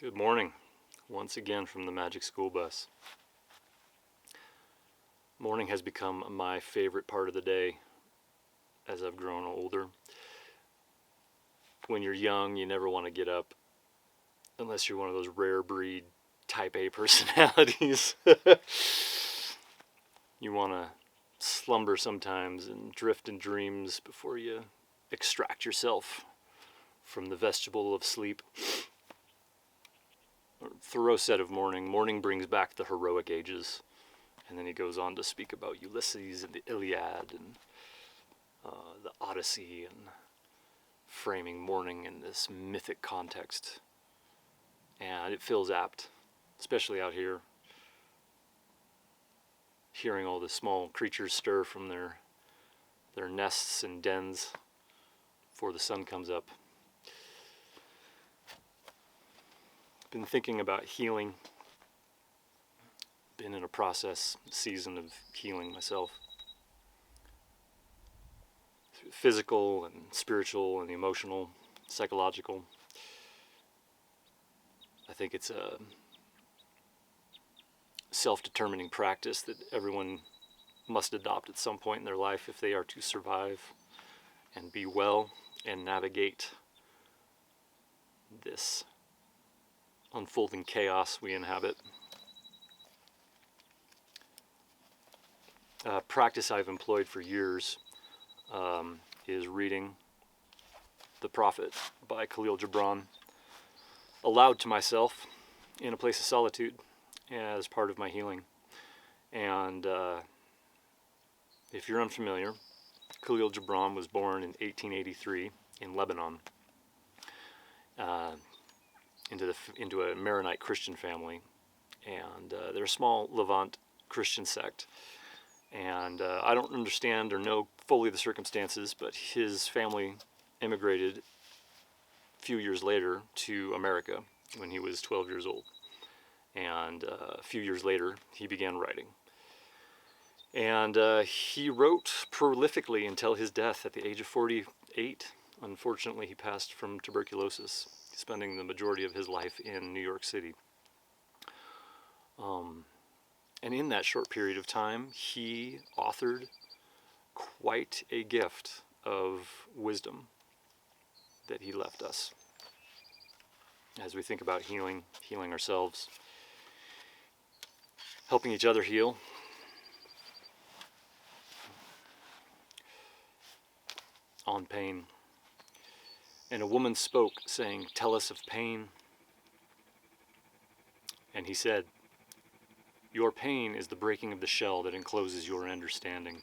Good morning, once again from the Magic School Bus. Morning has become my favorite part of the day as I've grown older. When you're young, you never want to get up unless you're one of those rare breed type A personalities. You want to slumber sometimes and drift in dreams before you extract yourself from the vestibule of sleep. Thoreau said of morning brings back the heroic ages. And then he goes on to speak about Ulysses and the Iliad and the Odyssey and framing morning in this mythic context. And it feels apt, especially out here, hearing all the small creatures stir from their nests and dens before the sun comes up. Been thinking about healing. Been in a season of healing myself. Physical and spiritual and emotional, psychological. I think it's a self-determining practice that everyone must adopt at some point in their life if they are to survive and be well and navigate this unfolding chaos we inhabit. Practice I've employed for years is reading The Prophet by Khalil Gibran aloud to myself in a place of solitude as part of my healing. And if you're unfamiliar, Khalil Gibran was born in 1883 in Lebanon into a Maronite Christian family. And they're a small Levant Christian sect. And I don't understand or know fully the circumstances, but his family immigrated a few years later to America when he was 12 years old. And a few years later, he began writing. And he wrote prolifically until his death at the age of 48. Unfortunately, he passed from tuberculosis, spending the majority of his life in New York City. And in that short period of time, he authored quite a gift of wisdom that he left us as we think about healing ourselves, helping each other heal. On pain. And a woman spoke, saying, "Tell us of pain." And he said, "Your pain is the breaking of the shell that encloses your understanding.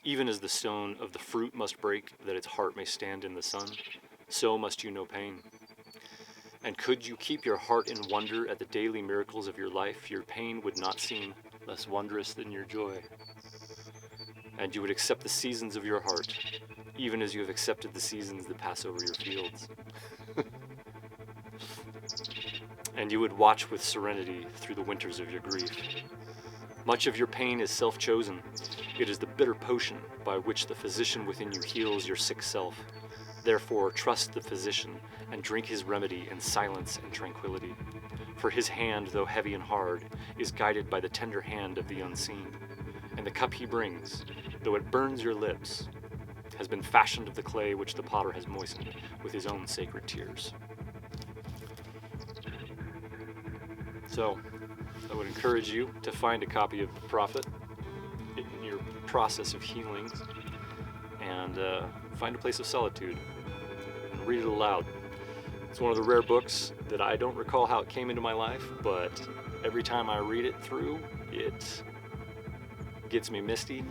Even as the stone of the fruit must break that its heart may stand in the sun, so must you know pain. And could you keep your heart in wonder at the daily miracles of your life, your pain would not seem less wondrous than your joy. And you would accept the seasons of your heart, even as you have accepted the seasons that pass over your fields. And you would watch with serenity through the winters of your grief. Much of your pain is self-chosen. It is the bitter potion by which the physician within you heals your sick self. Therefore, trust the physician and drink his remedy in silence and tranquility. For his hand, though heavy and hard, is guided by the tender hand of the unseen. And the cup he brings, though it burns your lips, has been fashioned of the clay which the potter has moistened with his own sacred tears. So, I would encourage you to find a copy of The Prophet in your process of healing and find a place of solitude and read it aloud. It's one of the rare books that I don't recall how it came into my life, but every time I read it through, it gets me misty,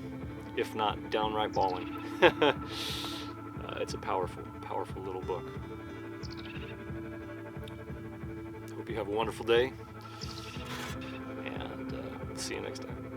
if not downright bawling. It's a powerful, powerful little book. Hope you have a wonderful day. See you next time.